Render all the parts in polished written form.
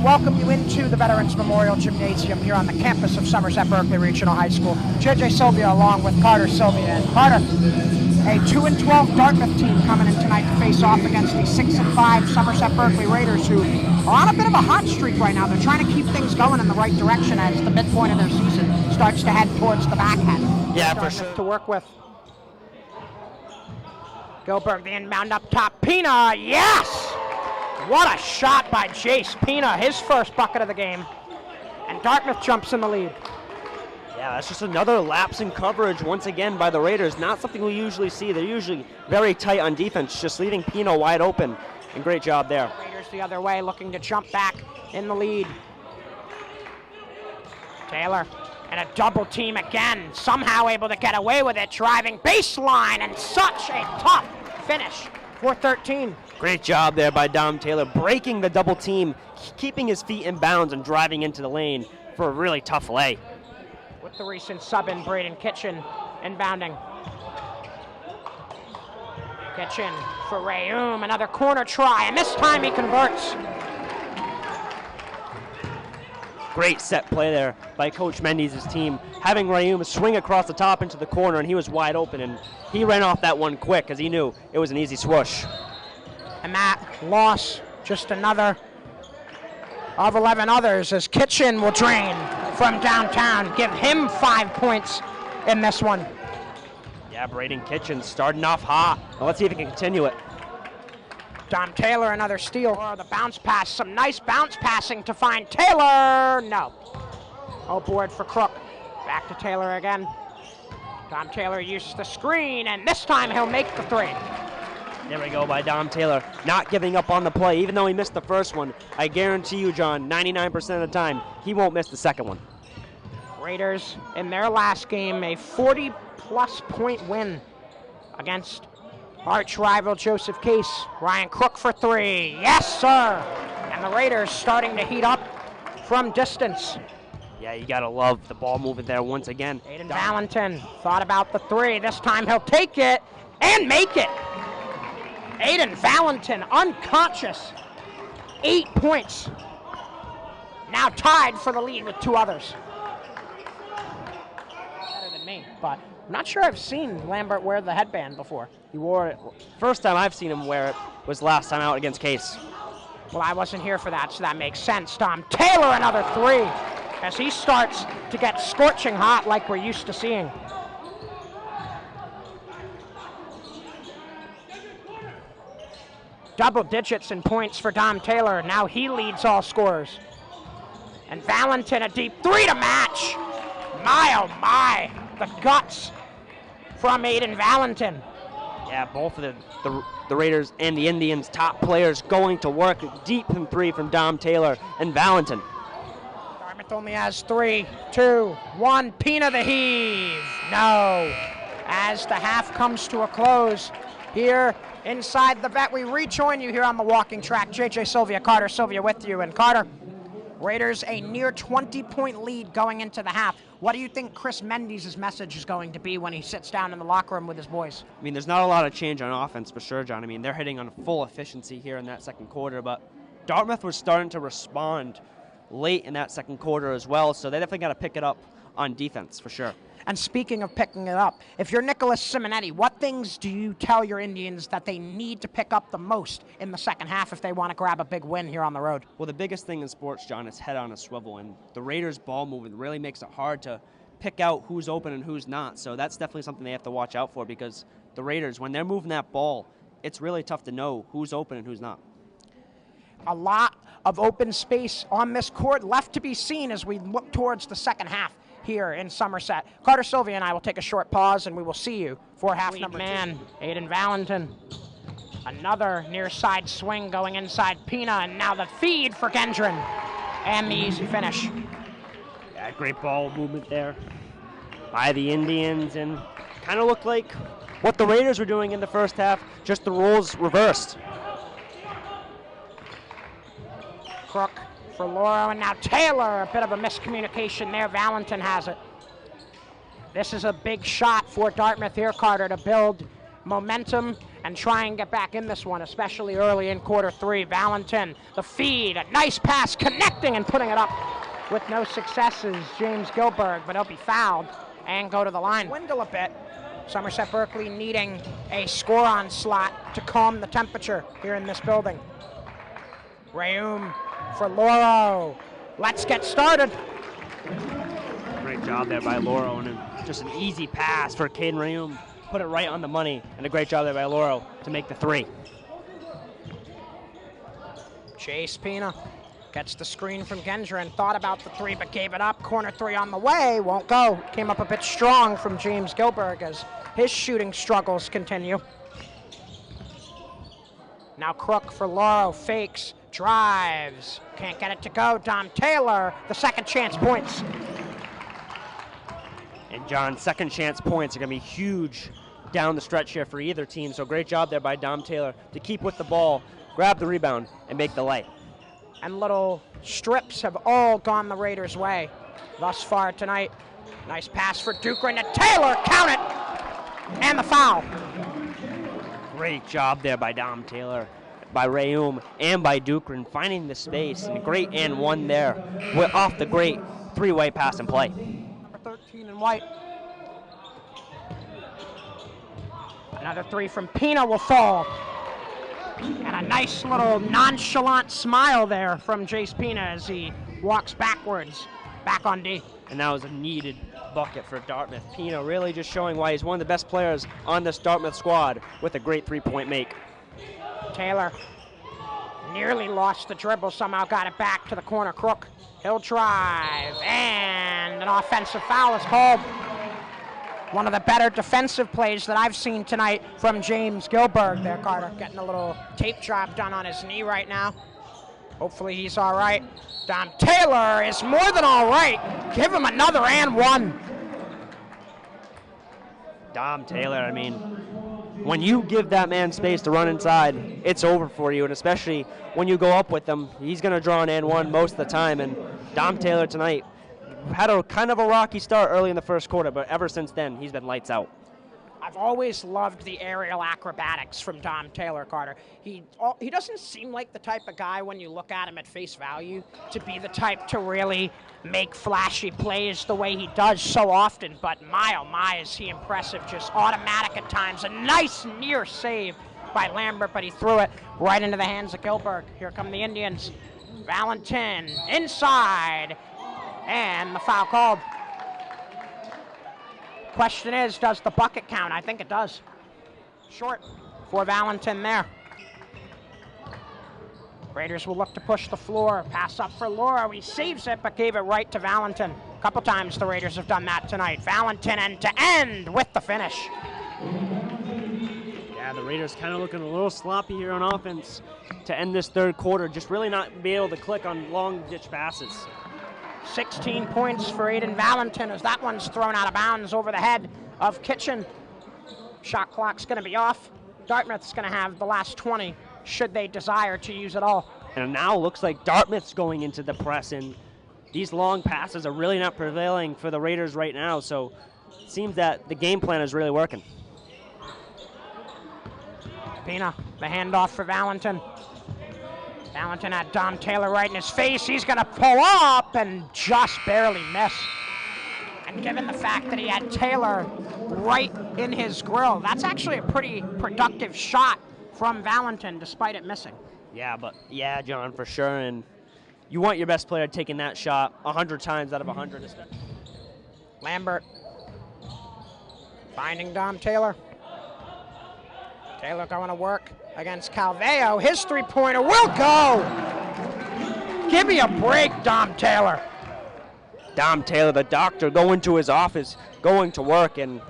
welcome you into the Veterans Memorial Gymnasium here on the campus of Somerset-Berkley Regional High School. JJ Sylvia along with Carter Sylvia. And Carter, a 2-12 Dartmouth team coming in tonight to face off against the 6-5 Somerset-Berkley Raiders, who are on a bit of a hot streak right now. They're trying to keep things going in the right direction as the midpoint of their season starts to head towards the back end. Yeah, for sure. To work with. Gilbert, the inbound up top. Pina, yes! What a shot by Jace Pina, his first bucket of the game. And Dartmouth jumps in the lead. Yeah, that's just another lapse in coverage once again by the Raiders. Not something we usually see. They're usually very tight on defense, just leaving Pina wide open. And great job there. Raiders the other way, looking to jump back in the lead. Taylor, and a double team again. Somehow able to get away with it, driving baseline, and such a tough finish for 13. Great job there by Dom Taylor, breaking the double team, keeping his feet in bounds and driving into the lane for a really tough lay. With the recent sub in, Braden Kitchen inbounding. Kitchen for Rayum, another corner try, and this time he converts. Great set play there by Coach Mendes' team, having Rayum swing across the top into the corner, and he was wide open, and he ran off that one quick because he knew it was an easy swoosh. And that loss, just another of 11 others, as Kitchen will drain from downtown. Give him 5 points in this one. Yeah, Braden Kitchen starting off hot. Now let's see if he can continue it. Dom Taylor, another steal. Oh, the bounce pass, some nice bounce passing to find Taylor. No. Oh, board for Crook. Back to Taylor again. Dom Taylor uses the screen, and this time he'll make the three. There we go by Dom Taylor, not giving up on the play. Even though he missed the first one, I guarantee you, John, 99% of the time, he won't miss the second one. Raiders, in their last game, a 40-plus point win against arch rival Joseph Case. Ryan Crook for three. Yes, sir! And the Raiders starting to heat up from distance. Yeah, you gotta love the ball movement there once again. Aiden Valentin thought about the three. This time he'll take it and make it. Aiden Valentin, unconscious. 8 points. Now tied for the lead with two others. Better than me, but I'm not sure I've seen Lambert wear the headband before. He wore it. First time I've seen him wear it was last time out against Case. Well, I wasn't here for that, so that makes sense. Dom Taylor, another three, as he starts to get scorching hot like we're used to seeing. Double digits in points for Dom Taylor. Now he leads all scorers. And Valentin, a deep three to match. My, oh my, the guts from Aiden Valentin. Yeah, both of the Raiders and the Indians' top players going to work. Deep in three from Dom Taylor and Valentin. Dartmouth only has 3, 2, 1. Pina the heave. No. As the half comes to a close here inside the vet, we rejoin you here on the walking track. JJ Sylvia, Carter Sylvia with you. And Carter, Raiders a near 20-point lead going into the half. What do you think Chris Mendes' message is going to be when he sits down in the locker room with his boys? I mean, there's not a lot of change on offense for sure, John. I mean, they're hitting on full efficiency here in that second quarter, but Dartmouth was starting to respond late in that second quarter as well, so they definitely got to pick it up on defense for sure. And speaking of picking it up, if you're Nicholas Simonetti, what things do you tell your Indians that they need to pick up the most in the second half if they want to grab a big win here on the road? Well, the biggest thing in sports, John, is head on a swivel, and the Raiders' ball movement really makes it hard to pick out who's open and who's not. So that's definitely something they have to watch out for, because the Raiders, when they're moving that ball, it's really tough to know who's open and who's not. A lot of open space on this court left to be seen as we look towards the second half here in Somerset. Carter Sylvia and I will take a short pause, and we will see you for half number 2. Aiden Valentin. Another near side swing going inside Pina, and now the feed for Gendron. And the easy finish. Yeah, great ball movement there by the Indians, and kind of looked like what the Raiders were doing in the first half, just the roles reversed. Crook for Lauro, and now Taylor, a bit of a miscommunication there. Valentin has it. This is a big shot for Dartmouth here, Carter, to build momentum and try and get back in this one, especially early in quarter three. Valentin, the feed, a nice pass, connecting and putting it up with no successes. James Gilberg, but he'll be fouled and go to the line. Dwindle a bit. Somerset-Berkley needing a score on slot to calm the temperature here in this building. Rayum for Loro. Let's get started. Great job there by Loro, and just an easy pass for Caden Rayum. Put it right on the money, and a great job there by Loro to make the three. Chase Pina gets the screen from Gendra and thought about the three, but gave it up. Corner three on the way, won't go. Came up a bit strong from James Gilberg as his shooting struggles continue. Now Crook for Loro, fakes, drives, can't get it to go. Dom Taylor, the second chance points. And John, second chance points are going to be huge down the stretch here for either team. So great job there by Dom Taylor to keep with the ball, grab the rebound, and make the lay. And little strips have all gone the Raiders' way thus far tonight. Nice pass for Dukran to Taylor, count it, and the foul. Great job there by Dom Taylor, by Rayum, and by Dukran, finding the space, and a great and one there off the great three-way pass and play. Number 13 in white. Another three from Pina will fall. And a nice little nonchalant smile there from Jace Pina as he walks backwards, back on D. And that was a needed bucket for Dartmouth. Pina really just showing why he's one of the best players on this Dartmouth squad with a great three-point make. Taylor nearly lost the dribble, somehow got it back to the corner. Crook, he'll drive, and an offensive foul is called. One of the better defensive plays that I've seen tonight from James Gilberg there, Carter. Getting a little tape job done on his knee right now. Hopefully he's all right. Dom Taylor is more than all right. Give him another and one. Dom Taylor, I mean, when you give that man space to run inside, it's over for you, and especially when you go up with him, he's going to draw an and one most of the time, and Dom Taylor tonight had a kind of a rocky start early in the first quarter, but ever since then, he's been lights out. I've always loved the aerial acrobatics from Dom Taylor, Carter. He doesn't seem like the type of guy, when you look at him at face value, to be the type to really make flashy plays the way he does so often, but my oh my is he impressive, just automatic at times. A nice near save by Lambert, but he threw it right into the hands of Gilberg. Here come the Indians. Valentin inside, and the foul called. Question is, does the bucket count? I think it does. Short for Valentin there. Raiders will look to push the floor. Pass up for Laura. He saves it, but gave it right to Valentin. A couple times the Raiders have done that tonight. Valentin end to end with the finish. Yeah, the Raiders kind of looking a little sloppy here on offense to end this third quarter. Just really not be able to click on long ditch passes. 16 points for Aiden Valentin as that one's thrown out of bounds over the head of Kitchen. Shot clock's going to be off. Dartmouth's going to have the last 20 should they desire to use it all. And now looks like Dartmouth's going into the press, and these long passes are really not prevailing for the Raiders right now, so it seems that the game plan is really working. Pina, the handoff for Valentin. Valentin had Dom Taylor right in his face. He's going to pull up and just barely miss. And given the fact that he had Taylor right in his grill, that's actually a pretty productive shot from Valentin despite it missing. Yeah, John, for sure. And you want your best player taking that shot 100 times out of 100. Lambert finding Dom Taylor. Taylor going to work against Calveo. His three-pointer will go. Give me a break, Dom Taylor. Dom Taylor, the doctor, going to his office, going to work, and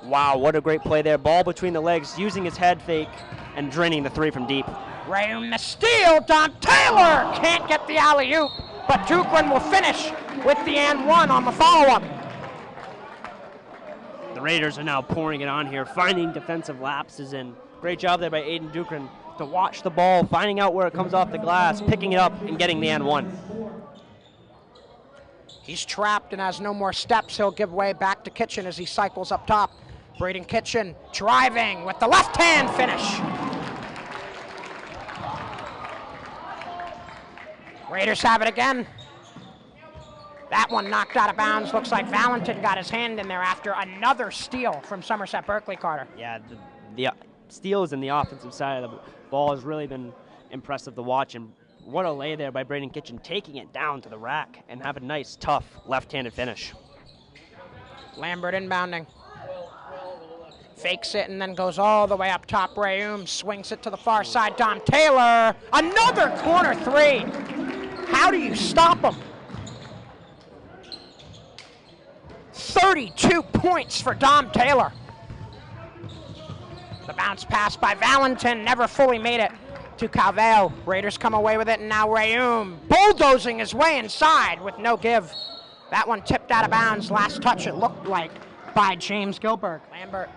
wow, what a great play there. Ball between the legs, using his head fake and draining the three from deep. Rayum the steal. Dom Taylor can't get the alley-oop, but Dukran will finish with the and one on the follow-up. The Raiders are now pouring it on here, finding defensive lapses, and great job there by Aiden Dukran to watch the ball, finding out where it comes off the glass, picking it up, and getting the and one. He's trapped and has no more steps. He'll give way back to Kitchen as he cycles up top. Braden Kitchen driving with the left hand finish. Raiders have it again. That one knocked out of bounds. Looks like Valentin got his hand in there after another steal from Somerset-Berkley, Carter. Yeah, the steals in the offensive side of the ball has really been impressive to watch. And what a lay there by Braden Kitchen, taking it down to the rack and have a nice, tough left-handed finish. Lambert inbounding. Fakes it and then goes all the way up top. Rayum swings it to the far side. Dom Taylor, another corner three. How do you stop him? 32 points for Dom Taylor. The bounce pass by Valentin never fully made it to Calveo. Raiders come away with it, and now Rayum bulldozing his way inside with no give. That one tipped out of bounds. Last touch, it looked like, by James Gilbert. Lambert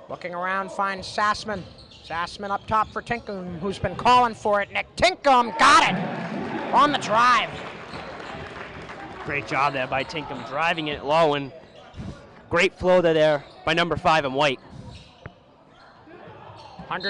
looking around, finds Sassman. Sassman up top for Tinkham, who's been calling for it. Nick Tinkham got it on the drive. Great job there by Tinkham, driving it low, and great flow there by number 5 in white. 100.